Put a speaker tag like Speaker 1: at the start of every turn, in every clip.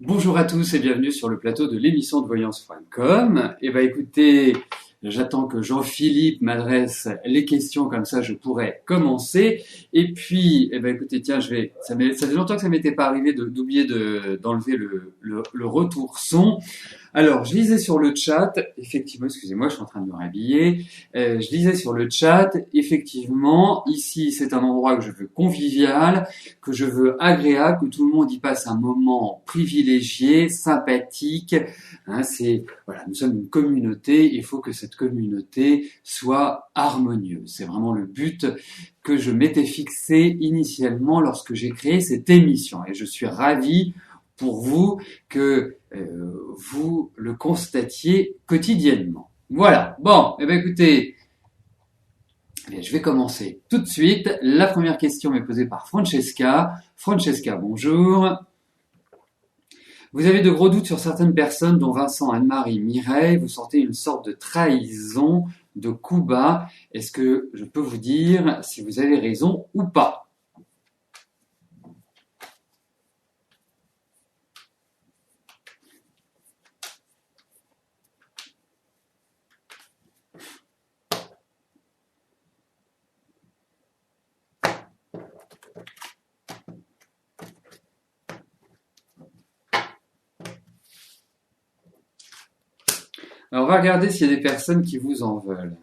Speaker 1: Bonjour à tous et bienvenue sur le plateau de l'émission de voyance.com. Eh ben écoutez, j'attends que Jean-Philippe m'adresse les questions, comme ça je pourrais commencer. Et puis, eh ben écoutez, tiens, ça fait longtemps que ça m'était pas arrivé d'oublier d'enlever le retour son. Alors, je lisais sur le chat, effectivement, excusez-moi, je suis en train de me rhabiller. Je lisais sur le chat, effectivement, ici, c'est un endroit que je veux convivial, que je veux agréable, que tout le monde y passe un moment privilégié, sympathique. Hein, voilà, nous sommes une communauté, il faut que cette communauté soit harmonieuse. C'est vraiment le but que je m'étais fixé initialement lorsque j'ai créé cette émission. Et je suis ravi pour vous que vous le constatiez quotidiennement. Voilà. Bon, eh bien écoutez, je vais commencer tout de suite. La première question m'est posée par Francesca. Francesca, bonjour. Vous avez de gros doutes sur certaines personnes, dont Vincent, Anne-Marie, Mireille. Vous sentez une sorte de trahison, de coup bas. Est-ce que je peux vous dire si vous avez raison ou pas? Alors, on va regarder s'il y a des personnes qui vous en veulent.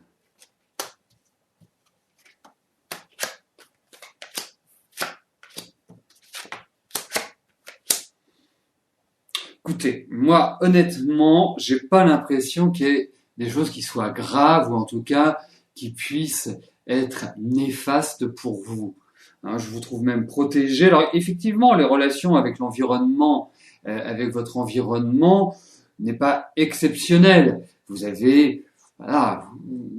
Speaker 1: Écoutez, moi, honnêtement, j'ai pas l'impression qu'il y ait des choses qui soient graves ou en tout cas qui puissent être néfastes pour vous. Hein, je vous trouve même protégé. Alors, effectivement, les relations avec l'environnement, avec votre environnement, n'est pas exceptionnel. Voilà,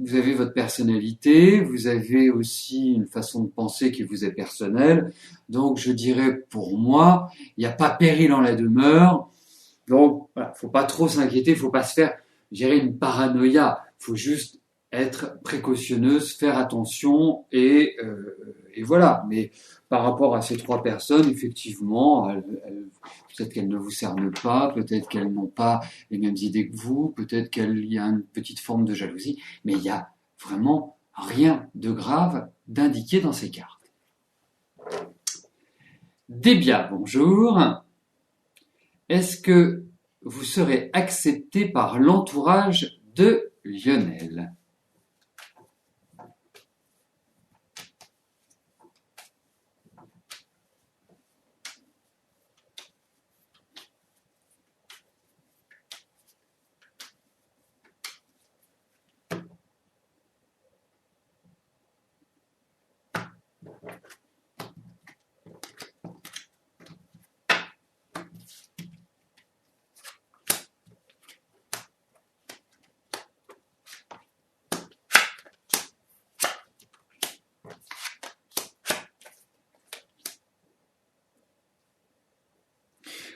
Speaker 1: vous avez votre personnalité, vous avez aussi une façon de penser qui vous est personnelle. Donc, je dirais pour moi, il n'y a pas péril en la demeure. Donc, voilà, faut pas trop s'inquiéter, faut pas se faire, je dirais, une paranoïa. Faut juste être précautionneuse, faire attention et voilà. Mais par rapport à ces trois personnes, effectivement, peut-être qu'elles ne vous cernent pas, peut-être qu'elles n'ont pas les mêmes idées que vous, peut-être qu'il y a une petite forme de jalousie, mais il y a vraiment rien de grave d'indiqué dans ces cartes. Débia, bonjour. Est-ce que vous serez accepté par l'entourage de Lionel?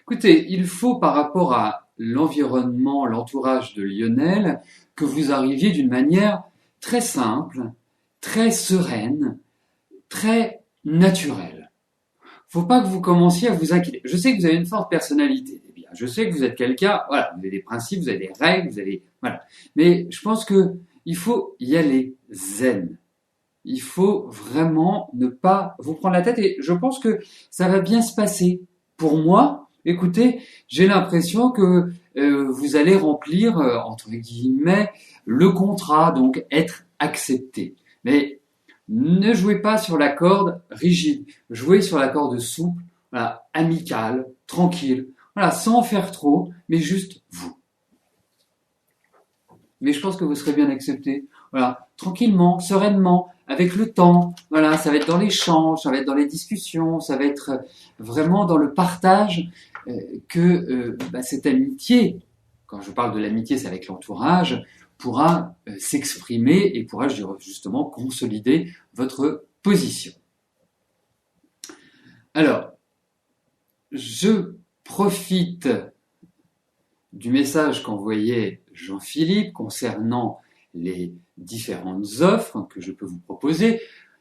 Speaker 1: Écoutez, il faut par rapport à l'environnement, l'entourage de Lionel, que vous arriviez d'une manière très simple, très sereine, très naturelle. Faut pas que vous commenciez à vous inquiéter. Je sais que vous avez une forte personnalité, eh bien, je sais que vous êtes quelqu'un, voilà, vous avez des principes, vous avez des règles, voilà. Mais je pense que il faut y aller zen. Il faut vraiment ne pas vous prendre la tête et je pense que ça va bien se passer. Pour moi, écoutez, j'ai l'impression que vous allez remplir, entre guillemets, le contrat, donc être accepté. Mais ne jouez pas sur la corde rigide, jouez sur la corde souple, voilà, amicale, tranquille, voilà, sans en faire trop, mais juste vous. Mais je pense que vous serez bien accepté. Voilà, tranquillement, sereinement, avec le temps. Voilà, ça va être dans l'échange, ça va être dans les discussions, ça va être vraiment dans le partage que cette amitié, quand je parle de l'amitié, c'est avec l'entourage, pourra s'exprimer et pourra justement consolider votre position. Alors, je profite du message qu'envoyait Jean-Philippe concernant les différentes offres que je peux vous proposer.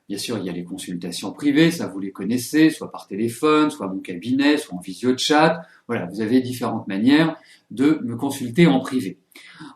Speaker 1: Bien sûr, il y a les consultations privées, ça vous les connaissez, soit par téléphone, soit à mon cabinet, soit en visio chat. Voilà, vous avez différentes manières de me consulter en privé.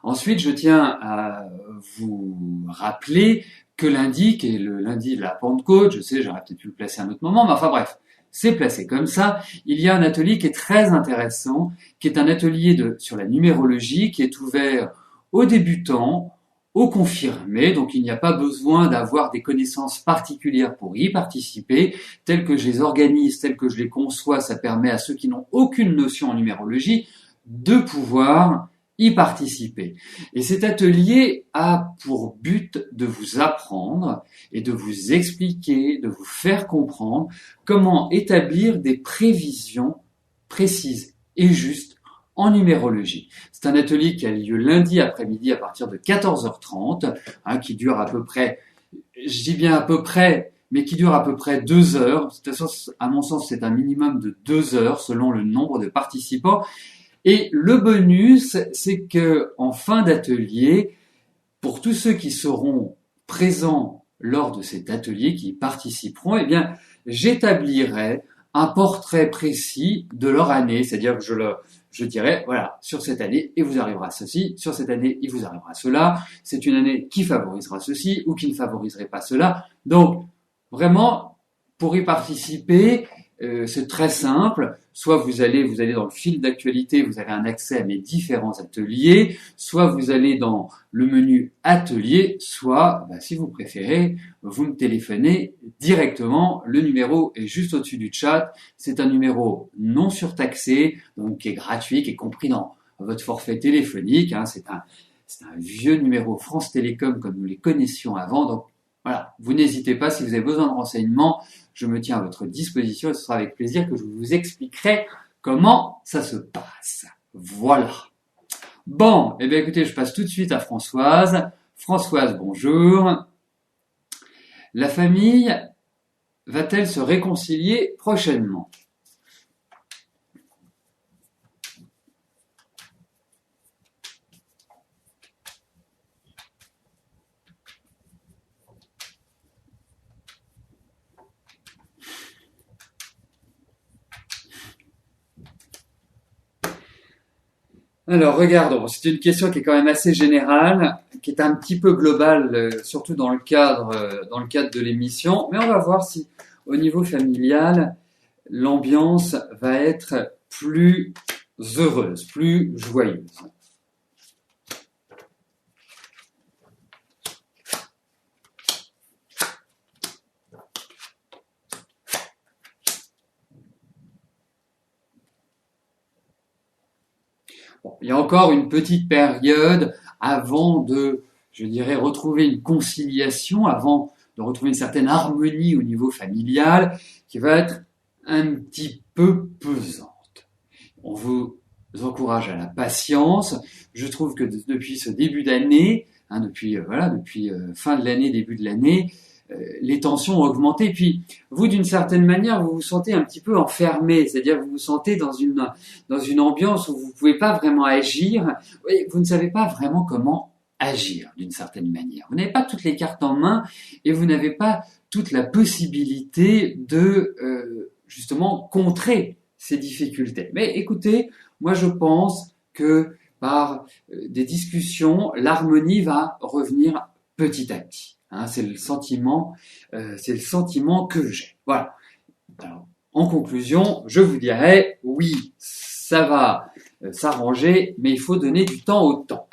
Speaker 1: Ensuite, je tiens à vous rappeler que lundi, qui est le lundi de la Pentecôte, je sais, j'aurais peut-être pu le placer à un autre moment, mais enfin bref, c'est placé comme ça. Il y a un atelier qui est très intéressant, qui est un atelier sur la numérologie, qui est ouvert aux débutants, aux confirmés, donc il n'y a pas besoin d'avoir des connaissances particulières pour y participer. Tel que je les organise, tel que je les conçois, ça permet à ceux qui n'ont aucune notion en numérologie de pouvoir y participer. Et cet atelier a pour but de vous apprendre et de vous expliquer, de vous faire comprendre comment établir des prévisions précises et justes en numérologie. C'est un atelier qui a lieu lundi après-midi à partir de 14h30, qui dure à peu près, je dis bien à peu près, mais qui dure à peu près 2 heures. De toute façon, à mon sens, c'est un minimum de 2 heures selon le nombre de participants. Et le bonus, c'est que en fin d'atelier, pour tous ceux qui seront présents lors de cet atelier, qui y participeront, eh bien, j'établirai un portrait précis de leur année, c'est-à-dire que je dirais, voilà, sur cette année, il vous arrivera ceci, sur cette année, il vous arrivera cela, c'est une année qui favorisera ceci ou qui ne favoriserait pas cela. Donc, vraiment, pour y participer, c'est très simple. Soit vous allez dans le fil d'actualité, vous avez un accès à mes différents ateliers, soit vous allez dans le menu atelier, soit, si vous préférez, vous me téléphonez directement. Le numéro est juste au-dessus du chat. C'est un numéro non surtaxé, donc qui est gratuit, qui est compris dans votre forfait téléphonique. C'est un vieux numéro France Télécom comme nous les connaissions avant. Donc voilà, vous n'hésitez pas si vous avez besoin de renseignements. Je me tiens à votre disposition et ce sera avec plaisir que je vous expliquerai comment ça se passe. Voilà. Bon, eh bien écoutez, je passe tout de suite à Françoise. Françoise, bonjour. La famille va-t-elle se réconcilier prochainement ? Alors, regardons. C'est une question qui est quand même assez générale, qui est un petit peu globale, surtout dans le cadre de l'émission. Mais on va voir si, au niveau familial, l'ambiance va être plus heureuse, plus joyeuse. Bon, il y a encore une petite période avant de, je dirais, retrouver une conciliation, avant de retrouver une certaine harmonie au niveau familial, qui va être un petit peu pesante. On vous encourage à la patience. Je trouve que depuis ce début d'année, depuis fin de l'année, début de l'année, les tensions ont augmenté. Puis vous, d'une certaine manière, vous vous sentez un petit peu enfermé, c'est-à-dire vous vous sentez dans une ambiance où vous pouvez pas vraiment agir. Vous ne savez pas vraiment comment agir d'une certaine manière. Vous n'avez pas toutes les cartes en main et vous n'avez pas toute la possibilité de justement contrer ces difficultés. Mais écoutez, moi je pense que par des discussions, l'harmonie va revenir petit à petit. C'est le sentiment que j'ai. Voilà. Alors, en conclusion, je vous dirais, oui, ça va s'arranger, mais il faut donner du temps au temps.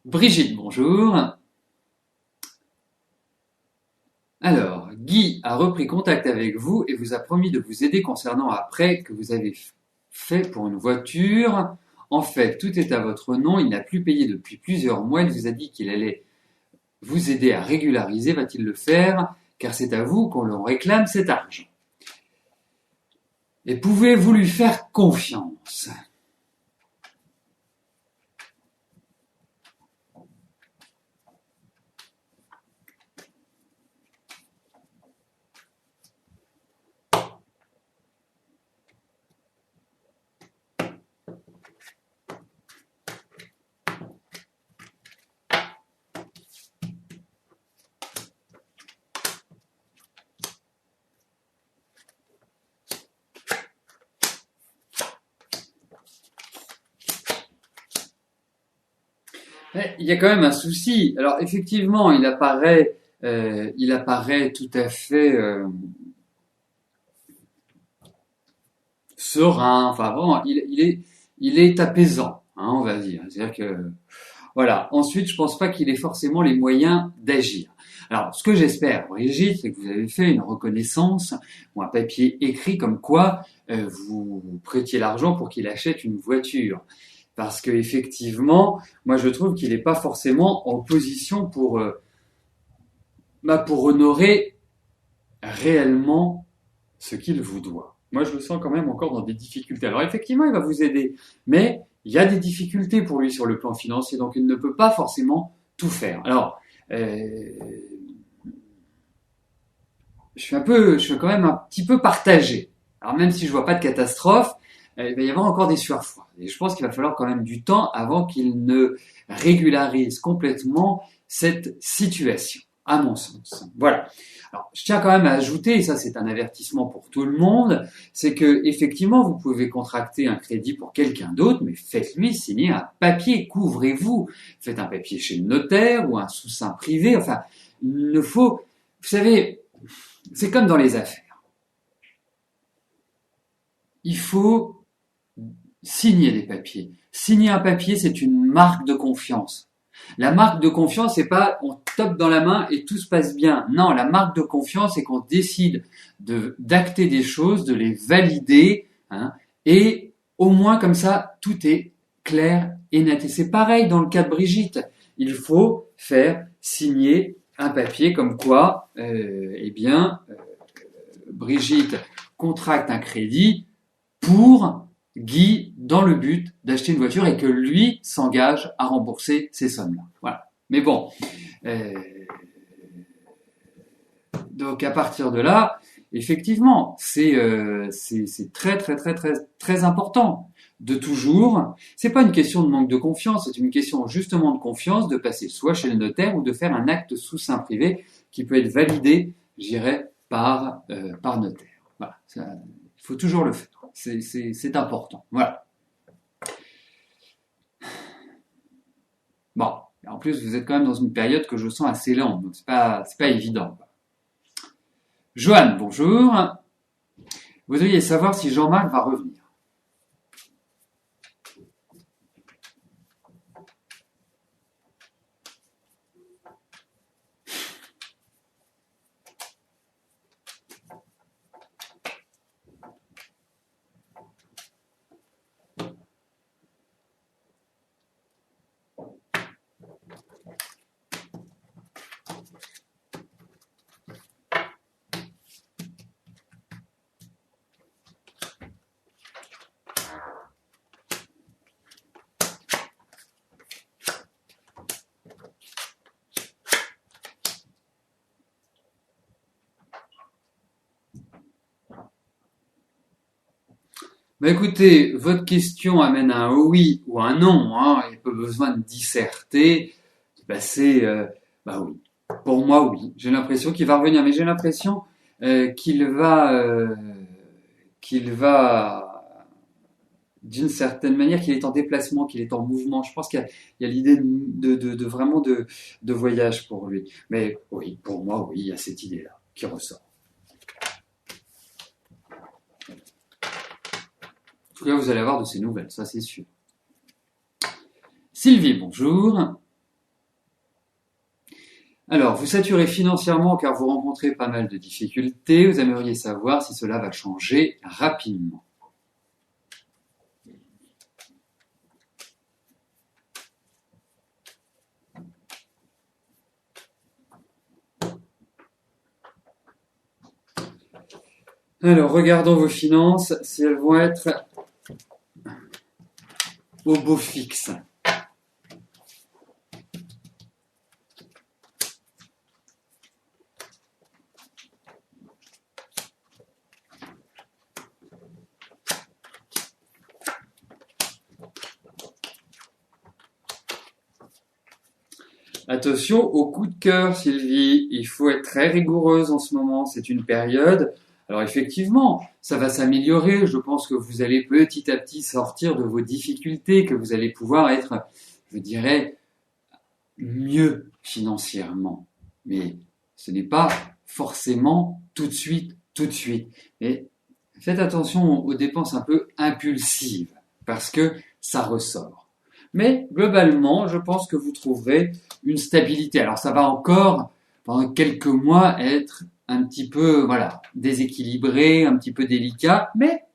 Speaker 1: Brigitte, bonjour. Alors, Guy a repris contact avec vous et vous a promis de vous aider concernant un prêt que vous avez fait pour une voiture. En fait, tout est à votre nom, il n'a plus payé depuis plusieurs mois, il vous a dit qu'il allait vous aider à régulariser, va-t-il le faire? Car c'est à vous qu'on leur réclame cet argent. Et pouvez-vous lui faire confiance? Il y a quand même un souci. Alors effectivement, il apparaît tout à fait serein. Enfin vraiment, il est apaisant, hein, on va dire. C'est-à-dire que voilà. Ensuite, je pense pas qu'il ait forcément les moyens d'agir. Alors, ce que j'espère, Brigitte, c'est que vous avez fait une reconnaissance ou un papier écrit comme quoi vous prêtiez l'argent pour qu'il achète une voiture. Parce que effectivement, moi je trouve qu'il n'est pas forcément en position pour honorer réellement ce qu'il vous doit. Moi je le sens quand même encore dans des difficultés. Alors effectivement, il va vous aider, mais il y a des difficultés pour lui sur le plan financier, donc il ne peut pas forcément tout faire. Alors, je suis quand même un petit peu partagé. Alors même si je vois pas de catastrophe, il va y avoir encore des sueurs froides. Et je pense qu'il va falloir quand même du temps avant qu'il ne régularise complètement cette situation, à mon sens. Voilà. Alors, je tiens quand même à ajouter, et ça c'est un avertissement pour tout le monde, c'est que effectivement vous pouvez contracter un crédit pour quelqu'un d'autre, mais faites-lui signer un papier, couvrez-vous, faites un papier chez le notaire ou un sous-seing privé. Enfin, il ne faut, vous savez, c'est comme dans les affaires. Il faut signer des papiers. Signer un papier, c'est une marque de confiance. La marque de confiance, c'est pas on tape dans la main et tout se passe bien. Non, la marque de confiance, c'est qu'on décide d'acter des choses, de les valider, hein, et au moins comme ça, tout est clair et net. Et c'est pareil dans le cas de Brigitte. Il faut faire signer un papier comme quoi, Brigitte contracte un crédit pour Guy dans le but d'acheter une voiture et que lui s'engage à rembourser ces sommes-là. Voilà. Mais bon, euh, donc à partir de là, effectivement, c'est très très très très très important de toujours. C'est pas une question de manque de confiance, c'est une question justement de confiance, de passer soit chez le notaire ou de faire un acte sous seing privé qui peut être validé, j'irais, par notaire. Voilà, ça, il faut toujours le faire. C'est important. Voilà. Bon, en plus vous êtes quand même dans une période que je sens assez lente, donc c'est pas évident. Joanne, bonjour. Vous devriez savoir si Jean-Marc va revenir. Bah écoutez, votre question amène à un oui ou un non, hein, il n'y a pas besoin de disserter. Bah bah oui. Pour moi, oui. J'ai l'impression qu'il va revenir, mais j'ai l'impression qu'il va d'une certaine manière, qu'il est en déplacement, qu'il est en mouvement. Je pense qu'il y a l'idée de vraiment de voyage pour lui. Mais oui, pour moi, oui, il y a cette idée-là qui ressort. En tout cas, vous allez avoir de ces nouvelles, ça c'est sûr. Sylvie, bonjour. Alors, vous saturez financièrement car vous rencontrez pas mal de difficultés. Vous aimeriez savoir si cela va changer rapidement. Alors, regardons vos finances, si elles vont être au beau fixe. Attention au coup de cœur, Sylvie. Il faut être très rigoureuse en ce moment. C'est une période. Alors effectivement, ça va s'améliorer. Je pense que vous allez petit à petit sortir de vos difficultés, que vous allez pouvoir être, je dirais, mieux financièrement. Mais ce n'est pas forcément tout de suite, tout de suite. Et faites attention aux dépenses un peu impulsives, parce que ça ressort. Mais globalement, je pense que vous trouverez une stabilité. Alors ça va encore, pendant quelques mois, être un petit peu, voilà, déséquilibré, un petit peu délicat, mais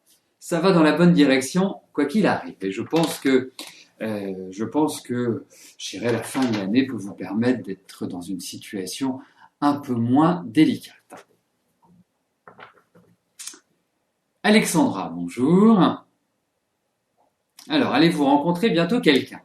Speaker 1: ça va dans la bonne direction, quoi qu'il arrive. Et je pense que je dirais, la fin de l'année peut vous permettre d'être dans une situation un peu moins délicate. Alexandra, bonjour. Alors, allez-vous rencontrer bientôt quelqu'un?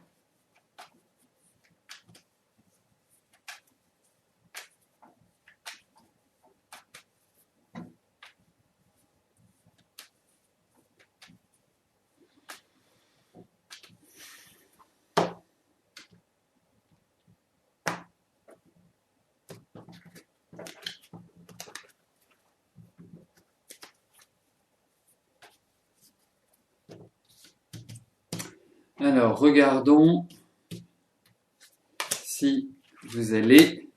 Speaker 1: Alors, regardons si vous allez...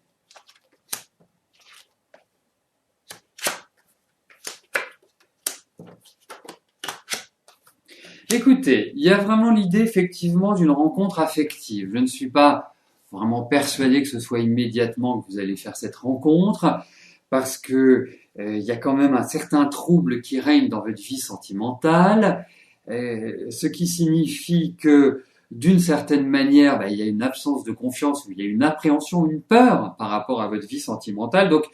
Speaker 1: Écoutez, il y a vraiment l'idée effectivement d'une rencontre affective. Je ne suis pas vraiment persuadé que ce soit immédiatement que vous allez faire cette rencontre, parce que il y a quand même un certain trouble qui règne dans votre vie sentimentale, ce qui signifie que d'une certaine manière, il y a une absence de confiance, ou il y a une appréhension, une peur par rapport à votre vie sentimentale. Donc,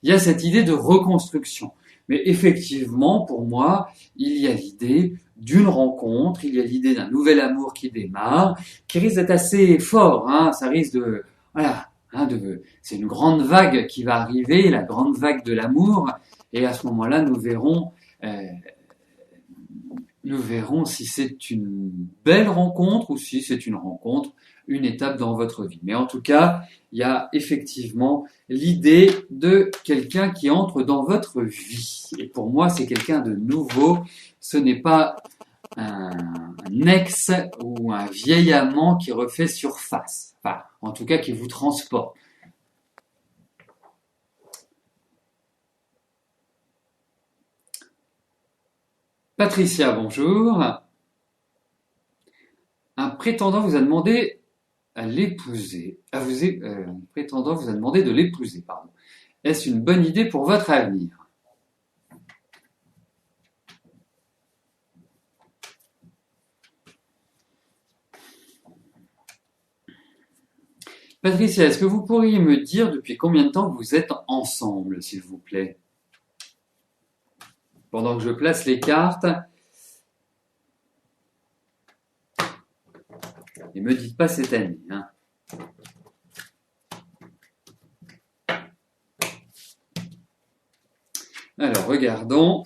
Speaker 1: il y a cette idée de reconstruction. Mais effectivement, pour moi, il y a l'idée d'une rencontre, il y a l'idée d'un nouvel amour qui démarre, qui risque d'être assez fort, hein, ça risque de, voilà, hein, c'est une grande vague qui va arriver, la grande vague de l'amour, et à ce moment-là, nous verrons si c'est une belle rencontre ou si c'est une rencontre, une étape dans votre vie. Mais en tout cas, il y a effectivement l'idée de quelqu'un qui entre dans votre vie. Et pour moi, c'est quelqu'un de nouveau. Ce n'est pas un ex ou un vieil amant qui refait surface. Enfin, en tout cas, qui vous transporte. Patricia, bonjour. Un prétendant vous a demandé à l'épouser. Un prétendant vous a demandé de l'épouser, pardon. Est-ce une bonne idée pour votre avenir? Patricia, est-ce que vous pourriez me dire depuis combien de temps vous êtes ensemble, s'il vous plaît? Pendant que je place les cartes. Et me dites pas cette année, hein. Alors, regardons.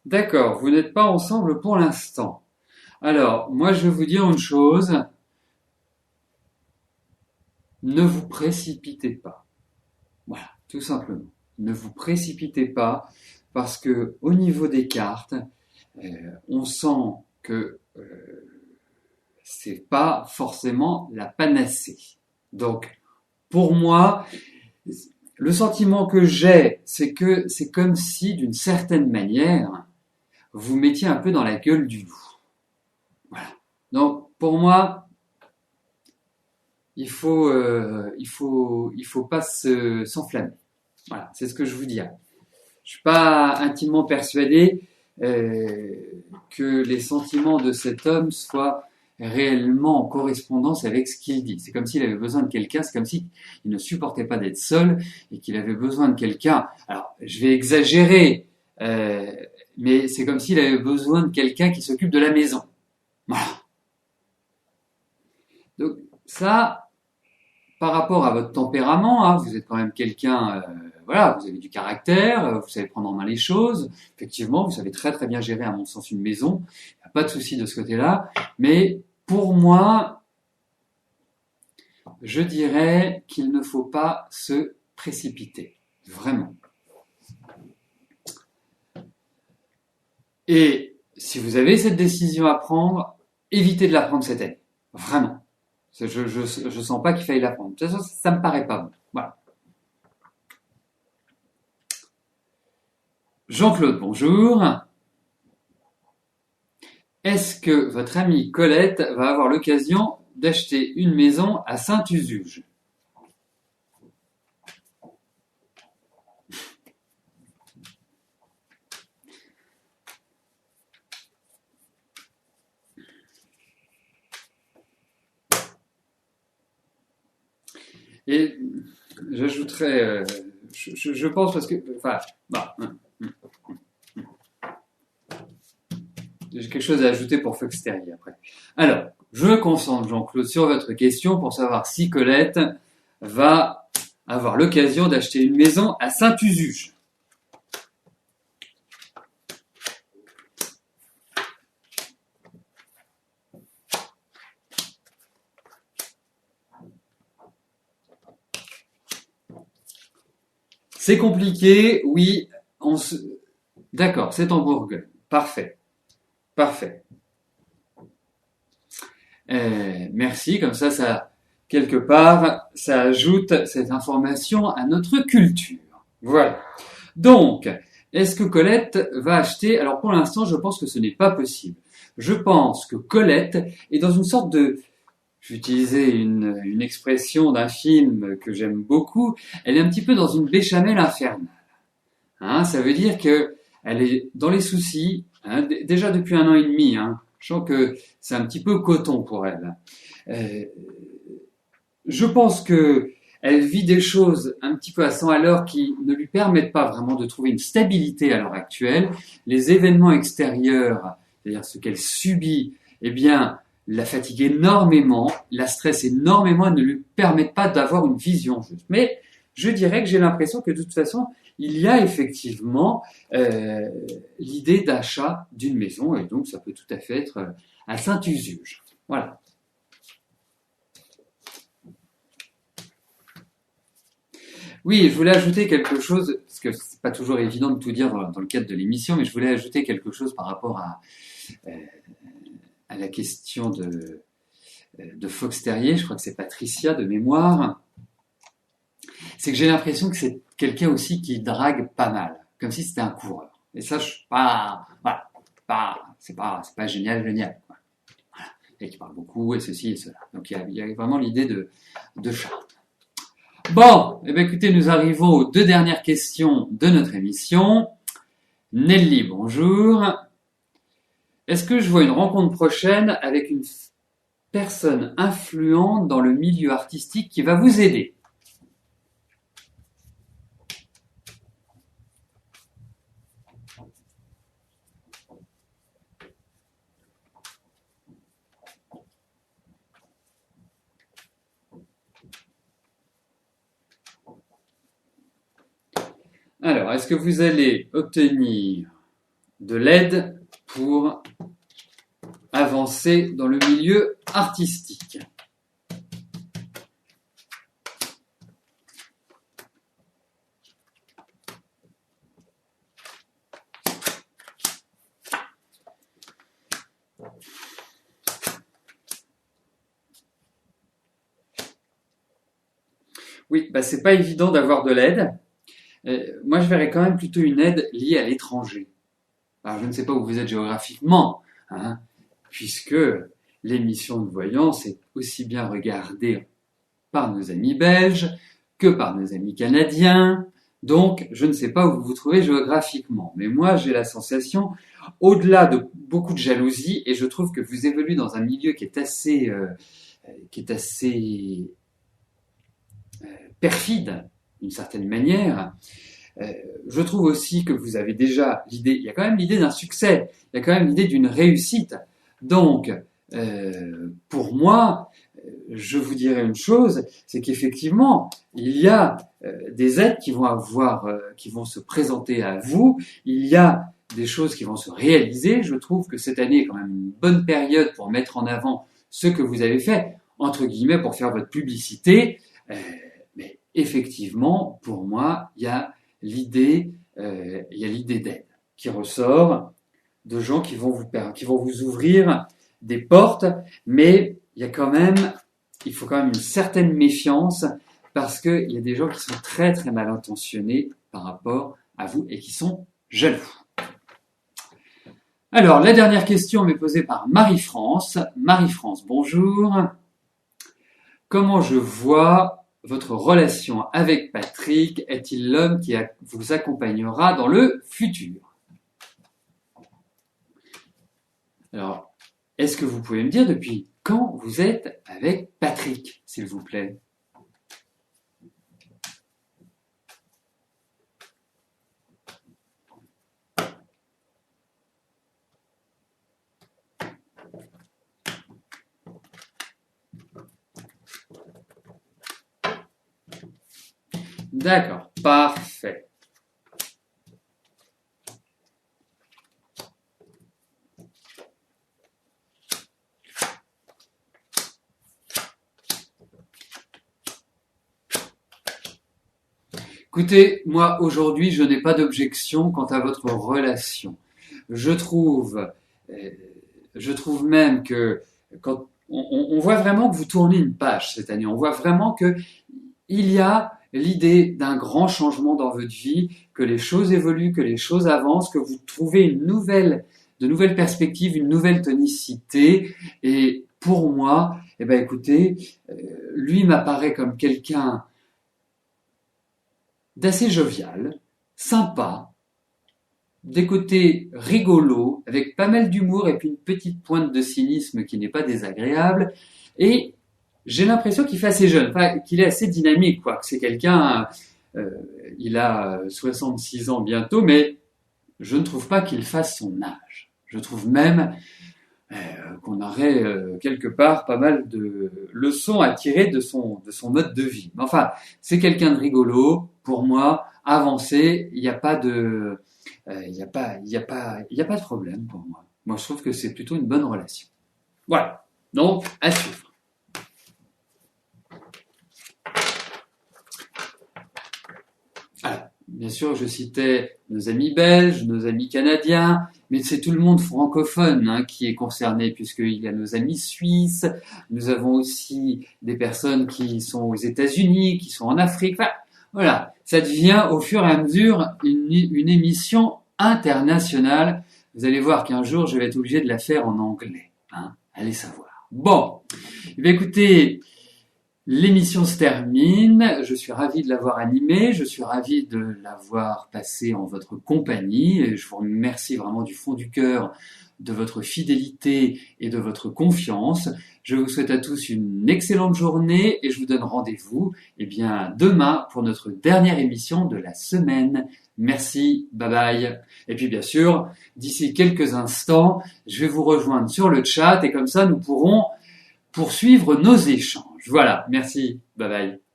Speaker 1: D'accord, vous n'êtes pas ensemble pour l'instant. Alors, moi je vais vous dire une chose, ne vous précipitez pas. Voilà, tout simplement. Ne vous précipitez pas parce que au niveau des cartes, on sent que c'est pas forcément la panacée. Donc, pour moi, le sentiment que j'ai, c'est que c'est comme si, d'une certaine manière, vous mettiez un peu dans la gueule du loup. Voilà. Donc, pour moi, il faut pas s'enflammer. Voilà, c'est ce que je vous dirais. Je suis pas intimement persuadé que les sentiments de cet homme soient réellement en correspondance avec ce qu'il dit. C'est comme s'il avait besoin de quelqu'un, c'est comme s'il ne supportait pas d'être seul et qu'il avait besoin de quelqu'un. Alors, je vais exagérer, mais c'est comme s'il avait besoin de quelqu'un qui s'occupe de la maison. Voilà. Donc ça, par rapport à votre tempérament, hein, vous êtes quand même quelqu'un, voilà, vous avez du caractère, vous savez prendre en main les choses. Effectivement, vous savez très très bien gérer, à mon sens, une maison. Il n'y a pas de souci de ce côté-là, mais pour moi, je dirais qu'il ne faut pas se précipiter, vraiment. Et si vous avez cette décision à prendre, évitez de la prendre cette année, vraiment. Je sens pas qu'il faille la prendre. De toute façon, ça me paraît pas bon. Voilà. Jean-Claude, bonjour. Est-ce que votre amie Colette va avoir l'occasion d'acheter une maison à Saint-Usuge? Et j'ajouterais, je pense parce que, enfin, bah, j'ai quelque chose à ajouter pour Foxterrier après. Alors, je concentre Jean-Claude sur votre question pour savoir si Colette va avoir l'occasion d'acheter une maison à Saint-Usuge. C'est compliqué, oui. D'accord, c'est en Bourgogne. Parfait. Parfait. Merci, comme ça, quelque part, ça ajoute cette information à notre culture. Voilà. Donc, est-ce que Colette va acheter? Alors pour l'instant, je pense que ce n'est pas possible. Je pense que Colette est dans une sorte de... J'utilisais une expression d'un film que j'aime beaucoup. Elle est un petit peu dans une béchamel infernale. Hein, ça veut dire que elle est dans les soucis, hein, déjà depuis 1 an et demi. Hein, je sens que c'est un petit peu coton pour elle. Je pense que elle vit des choses un petit peu à 100 à l'heure qui ne lui permettent pas vraiment de trouver une stabilité à l'heure actuelle. Les événements extérieurs, c'est-à-dire ce qu'elle subit, eh bien, la fatigue énormément, la stresse énormément et ne lui permettent pas d'avoir une vision juste. Mais je dirais que j'ai l'impression que de toute façon, il y a effectivement l'idée d'achat d'une maison et donc ça peut tout à fait être à Saint-Usuge. Voilà. Oui, je voulais ajouter quelque chose, parce que c'est pas toujours évident de tout dire dans le cadre de l'émission, mais je voulais ajouter quelque chose par rapport à la question de Foxterrier, je crois que c'est Patricia de mémoire. C'est que j'ai l'impression que c'est quelqu'un aussi qui drague pas mal, comme si c'était un coureur. Et ça, je pas, voilà, c'est pas génial. Voilà. Et qui parle beaucoup, et ceci et cela. Donc il y a vraiment l'idée de charme. Bon, eh bien écoutez, nous arrivons aux 2 dernières questions de notre émission. Nelly, bonjour. Est-ce que je vois une rencontre prochaine avec une personne influente dans le milieu artistique qui va vous aider? Alors, est-ce que vous allez obtenir de l'aide pour avancer dans le milieu artistique? Oui, bah c'est pas évident d'avoir de l'aide. Moi, je verrais quand même plutôt une aide liée à l'étranger. Alors, je ne sais pas où vous êtes géographiquement, hein, puisque l'émission de voyance est aussi bien regardée par nos amis belges que par nos amis canadiens. Donc, je ne sais pas où vous vous trouvez géographiquement. Mais moi, j'ai la sensation, au-delà de beaucoup de jalousie, et je trouve que vous évoluez dans un milieu qui est assez perfide, d'une certaine manière. Je trouve aussi que vous avez déjà l'idée, il y a quand même l'idée d'un succès, il y a quand même l'idée d'une réussite. Donc, pour moi, je vous dirais une chose, c'est qu'effectivement, il y a des aides qui vont se présenter à vous, il y a des choses qui vont se réaliser. Je trouve que cette année est quand même une bonne période pour mettre en avant ce que vous avez fait, entre guillemets, pour faire votre publicité. Mais effectivement, pour moi, il y a l'idée d'aide qui ressort, de gens qui vont vous ouvrir des portes, mais il faut quand même une certaine méfiance parce qu'il y a des gens qui sont très très mal intentionnés par rapport à vous et qui sont jaloux. Alors, la dernière question m'est posée par Marie-France. Marie-France, bonjour. Comment je vois votre relation avec Patrick? Est-il l'homme qui vous accompagnera dans le futur? Alors, est-ce que vous pouvez me dire depuis quand vous êtes avec Patrick, s'il vous plaît? D'accord, parfait. Écoutez, moi aujourd'hui, je n'ai pas d'objection quant à votre relation. Je trouve même que quand on voit vraiment que vous tournez une page cette année, on voit vraiment que il y a l'idée d'un grand changement dans votre vie, que les choses évoluent, que les choses avancent, que vous trouvez de nouvelles perspectives, une nouvelle tonicité. Et pour moi, écoutez, lui m'apparaît comme quelqu'un d'assez jovial, sympa, des côtés rigolos, avec pas mal d'humour et puis une petite pointe de cynisme qui n'est pas désagréable. Et j'ai l'impression qu'il fait assez jeune, enfin, qu'il est assez dynamique, quoi. Que c'est quelqu'un, il a 66 ans bientôt, mais je ne trouve pas qu'il fasse son âge. Je trouve même qu'on aurait quelque part pas mal de leçons à tirer de son mode de vie. Mais enfin, c'est quelqu'un de rigolo. Pour moi, avancé, il n'y a pas de problème pour moi. Moi, je trouve que c'est plutôt une bonne relation. Voilà. Donc, à suivre. Alors, bien sûr, je citais nos amis belges, nos amis canadiens, mais c'est tout le monde francophone qui est concerné, puisqu'il y a nos amis suisses, nous avons aussi des personnes qui sont aux États-Unis, qui sont en Afrique. Enfin, voilà, ça devient au fur et à mesure une émission internationale. Vous allez voir qu'un jour, je vais être obligé de la faire en anglais. Allez savoir. Bon, écoutez, l'émission se termine. Je suis ravi de l'avoir animée. Je suis ravi de l'avoir passée en votre compagnie. Et je vous remercie vraiment du fond du cœur de votre fidélité et de votre confiance. Je vous souhaite à tous une excellente journée et je vous donne rendez-vous demain pour notre dernière émission de la semaine. Merci, bye bye. Et puis bien sûr, d'ici quelques instants, je vais vous rejoindre sur le chat et comme ça nous pourrons poursuivre nos échanges. Voilà, merci, bye bye.